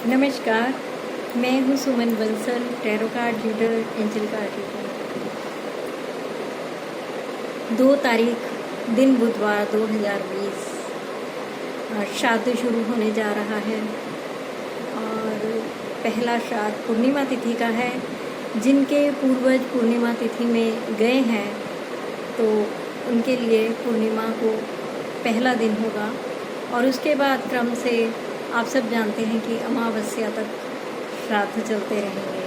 नमस्कार, मैं हूँ Suman Bansal, tarot card reader, angel card reader. 2 तारीख दिन बुधवार 2020 श्राद्ध शुरू होने जा रहा है और पहला श्राद्ध पूर्णिमा तिथि का है। जिनके पूर्वज पूर्णिमा तिथि में गए हैं तो उनके लिए पूर्णिमा को पहला दिन होगा और उसके बाद क्रम से आप सब जानते हैं कि अमावस्या तक श्राद्ध चलते रहेंगे।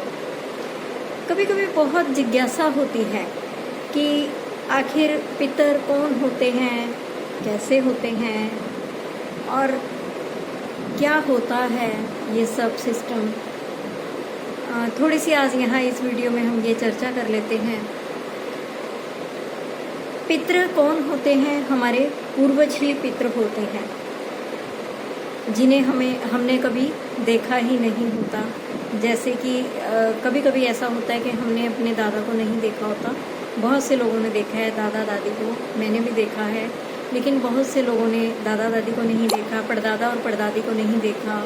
कभी कभी बहुत जिज्ञासा होती है कि आखिर पितर कौन होते हैं, कैसे होते हैं और क्या होता है ये सब सिस्टम। थोड़ी सी आज यहाँ इस वीडियो में हम ये चर्चा कर लेते हैं। पितृ कौन होते हैं? हमारे पूर्वज ही पितृ होते हैं, जिन्हें हमने कभी देखा ही नहीं होता। जैसे कि कभी कभी ऐसा होता है कि हमने अपने दादा को नहीं देखा होता। बहुत से लोगों ने देखा है दादा दादी को, मैंने भी देखा है, लेकिन बहुत से लोगों ने दादा दादी को नहीं देखा, परदादा और परदादी को नहीं देखा।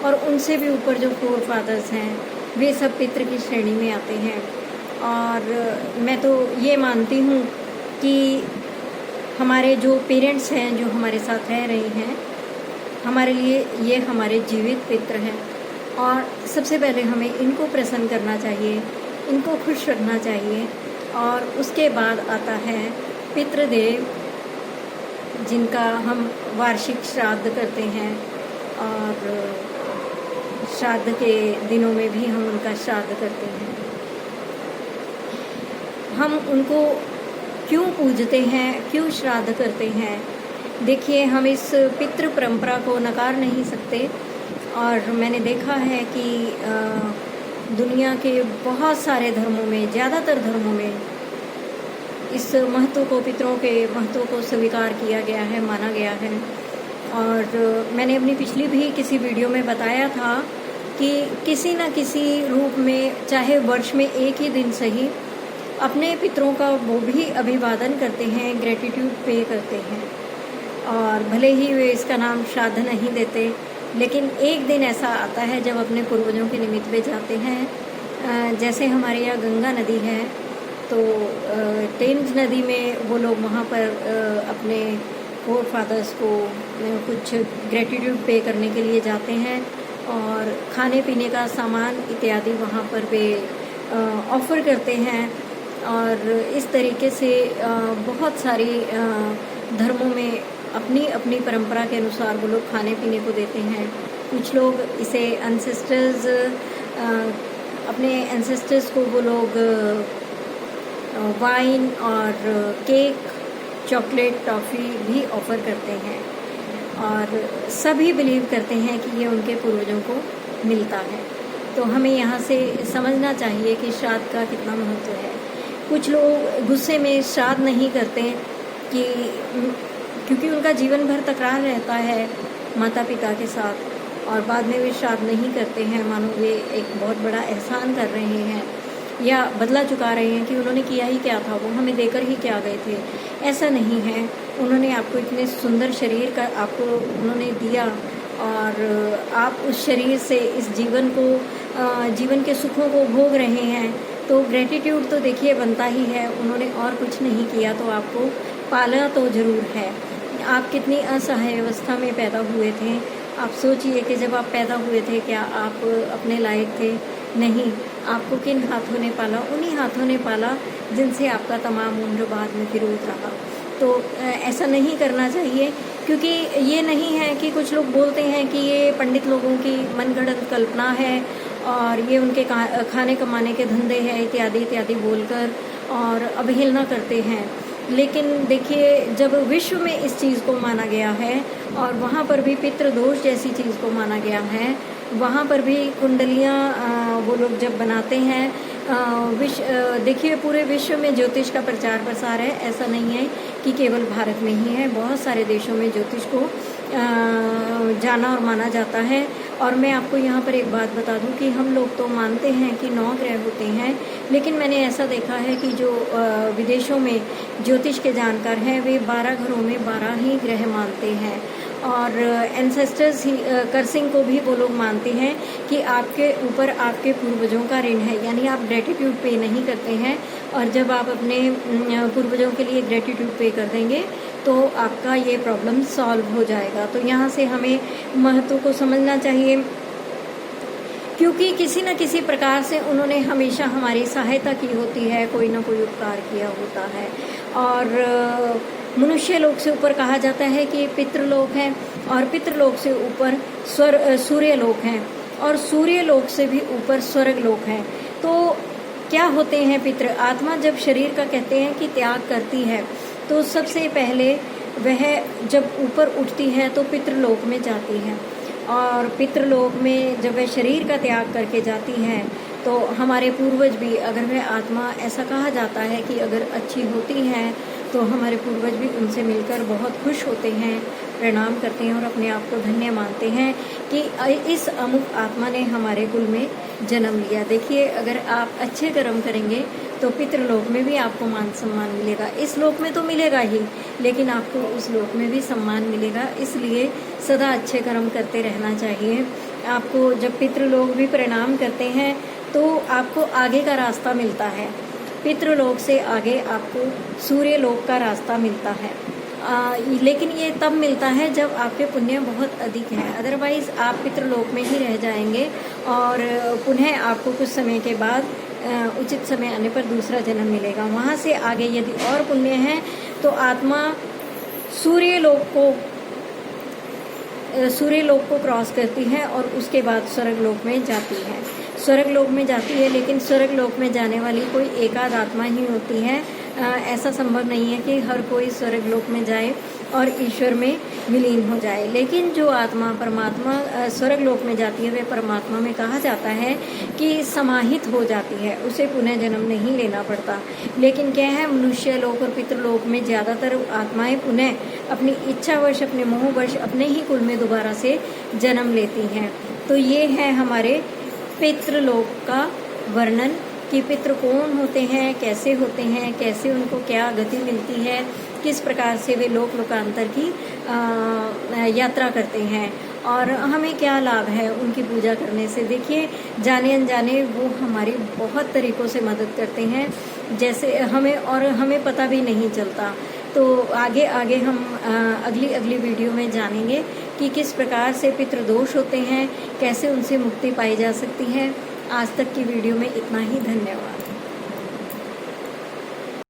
और उनसे भी ऊपर जो फोर फादर्स हैं वे सब पितृ की श्रेणी में आते हैं। और मैं तो ये मानती हूँ कि हमारे जो पेरेंट्स हैं, जो हमारे साथ रह रहे हैं, हमारे लिए ये हमारे जीवित पितृ हैं और सबसे पहले हमें इनको प्रसन्न करना चाहिए, इनको खुश रखना चाहिए। और उसके बाद आता है पितृदेव, जिनका हम वार्षिक श्राद्ध करते हैं और श्राद्ध के दिनों में भी हम उनका श्राद्ध करते हैं। हम उनको क्यों पूजते हैं, क्यों श्राद्ध करते हैं? देखिए, हम इस पितृ परंपरा को नकार नहीं सकते और मैंने देखा है कि दुनिया के बहुत सारे धर्मों में, ज़्यादातर धर्मों में इस महत्व को, पितरों के महत्व को स्वीकार किया गया है, माना गया है। और मैंने अपनी पिछली भी किसी वीडियो में बताया था कि किसी न किसी रूप में, चाहे वर्ष में एक ही दिन सही, अपने पितरों का वो भी अभिवादन करते हैं, ग्रेटिट्यूड पे करते हैं। और भले ही वे इसका नाम श्राद्ध नहीं देते, लेकिन एक दिन ऐसा आता है जब अपने पूर्वजों के निमित्त पे जाते हैं। जैसे हमारे यहाँ गंगा नदी है तो टेम्स नदी में वो लोग वहाँ पर अपने फोर फादर्स को कुछ ग्रेटिट्यूड पे करने के लिए जाते हैं और खाने पीने का सामान इत्यादि वहाँ पर वे ऑफ़र करते हैं। और इस तरीके से बहुत सारी धर्मों में अपनी अपनी परंपरा के अनुसार वो लोग खाने पीने को देते हैं। कुछ लोग इसे एंसेस्टर्स, अपने एंसेस्टर्स को वो लोग वाइन और केक, चॉकलेट, टॉफ़ी भी ऑफ़र करते हैं और सभी बिलीव करते हैं कि ये उनके पूर्वजों को मिलता है। तो हमें यहाँ से समझना चाहिए कि श्राद्ध का कितना महत्व है। कुछ लोग गुस्से में श्राद्ध नहीं करते कि क्योंकि उनका जीवन भर तकरार रहता है माता पिता के साथ और बाद में वे श्राद्ध नहीं करते हैं, मानो वे एक बहुत बड़ा एहसान कर रहे हैं या बदला चुका रहे हैं कि उन्होंने किया ही क्या था, वो हमें देकर ही क्या गए थे। ऐसा नहीं है। उन्होंने आपको इतने सुंदर शरीर का आपको उन्होंने दिया और आप उस शरीर से इस जीवन को, जीवन के सुखों को भोग रहे हैं। तो ग्रेटिट्यूड तो देखिए बनता ही है। उन्होंने और कुछ नहीं किया तो आपको पाला तो ज़रूर है। आप कितनी असहाय अवस्था में पैदा हुए थे। आप सोचिए कि जब आप पैदा हुए थे क्या आप अपने लायक थे? नहीं। आपको किन हाथों ने पाला? उन्हीं हाथों ने पाला जिनसे आपका तमाम उम्र बाद में फिरोज रहा। तो ऐसा नहीं करना चाहिए, क्योंकि ये नहीं है कि कुछ लोग बोलते हैं कि ये पंडित लोगों की मनगढ़ंत कल्पना है और ये उनके खाने कमाने के धंधे हैं इत्यादि इत्यादि बोलकर और अवहेलना करते हैं। लेकिन देखिए, जब विश्व में इस चीज़ को माना गया है और वहाँ पर भी पितृदोष जैसी चीज़ को माना गया है, वहाँ पर भी कुंडलियाँ वो लोग जब बनाते हैं, देखिए पूरे विश्व में ज्योतिष का प्रचार प्रसार है। ऐसा नहीं है कि केवल भारत में ही है, बहुत सारे देशों में ज्योतिष को जाना और माना जाता है। और मैं आपको यहाँ पर एक बात बता दूँ कि हम लोग तो मानते हैं कि 9 ग्रह होते हैं, लेकिन मैंने ऐसा देखा है कि जो विदेशों में ज्योतिष के जानकार हैं वे 12 घरों में 12 ही ग्रह मानते हैं। और एंसेस्टर्स ही कर्सिंग को भी वो लोग मानते हैं कि आपके ऊपर आपके पूर्वजों का ऋण है, यानी आप ग्रेटिट्यूड पे नहीं करते हैं। और जब आप अपने पूर्वजों के लिए ग्रेटिट्यूड पे कर देंगे तो आपका ये प्रॉब्लम सॉल्व हो जाएगा। तो यहाँ से हमें महत्व को समझना चाहिए, क्योंकि किसी न किसी प्रकार से उन्होंने हमेशा हमारी सहायता की होती है, कोई ना कोई उपकार किया होता है। और मनुष्य लोक से ऊपर कहा जाता है कि पितृलोक है, और पितृलोक से ऊपर सूर्य लोक है, और सूर्य लोक से भी ऊपर स्वर्ग लोक है। तो क्या होते हैं पितृ? आत्मा जब शरीर का कहते हैं कि त्याग करती है, तो सबसे पहले वह जब ऊपर उठती है तो पितृलोक में जाती है, और पितृलोक में जब वह शरीर का त्याग करके जाती है तो हमारे पूर्वज भी, अगर वह आत्मा, ऐसा कहा जाता है कि अगर अच्छी होती है तो हमारे पूर्वज भी उनसे मिलकर बहुत खुश होते हैं, प्रणाम करते हैं और अपने आप को धन्य मानते हैं कि इस अमुक आत्मा ने हमारे कुल में जन्म लिया। देखिए, अगर आप अच्छे कर्म करेंगे तो पितृलोक में भी आपको मान सम्मान मिलेगा। इस लोक में तो मिलेगा ही, लेकिन आपको उस लोक में भी सम्मान मिलेगा। इसलिए सदा अच्छे कर्म करते रहना चाहिए। आपको जब पितृलोक भी प्रणाम करते हैं तो आपको आगे का रास्ता मिलता है। पितृलोक से आगे आपको सूर्य लोक का रास्ता मिलता है, लेकिन ये तब मिलता है जब आपके पुण्य बहुत अधिक हैं। अदरवाइज आप पितृलोक में ही रह जाएंगे और पुनः आपको कुछ समय के बाद उचित समय आने पर दूसरा जन्म मिलेगा। वहाँ से आगे यदि और पुण्य है तो आत्मा सूर्य लोक को क्रॉस करती है और उसके बाद स्वर्ग लोक में जाती है। स्वर्ग लोक में जाती है, लेकिन स्वर्ग लोक में जाने वाली कोई एकाध आत्मा ही होती है। ऐसा संभव नहीं है कि हर कोई स्वर्ग लोक में जाए और ईश्वर में विलीन हो जाए। लेकिन जो आत्मा परमात्मा स्वर्ग लोक में जाती है, वह परमात्मा में कहा जाता है कि समाहित हो जाती है, उसे पुनः जन्म नहीं लेना पड़ता। लेकिन क्या है, मनुष्य लोक और पितृलोक में ज़्यादातर आत्माएं पुनः अपनी इच्छावश, अपने मोहवश अपने ही कुल में दोबारा से जन्म लेती हैं। तो ये है हमारे पितृलोक का वर्णन कि पितृ कौन होते हैं, कैसे होते हैं, कैसे उनको क्या गति मिलती है, किस प्रकार से वे लोक लोकांतर की यात्रा करते हैं और हमें क्या लाभ है उनकी पूजा करने से। देखिए, जाने अनजाने वो हमारी बहुत तरीक़ों से मदद करते हैं, जैसे हमें पता भी नहीं चलता। तो आगे आगे हम अगली वीडियो में जानेंगे कि किस प्रकार से पितृदोष होते हैं, कैसे उनसे मुक्ति पाई जा सकती है। आज तक की वीडियो में इतना ही। धन्यवाद।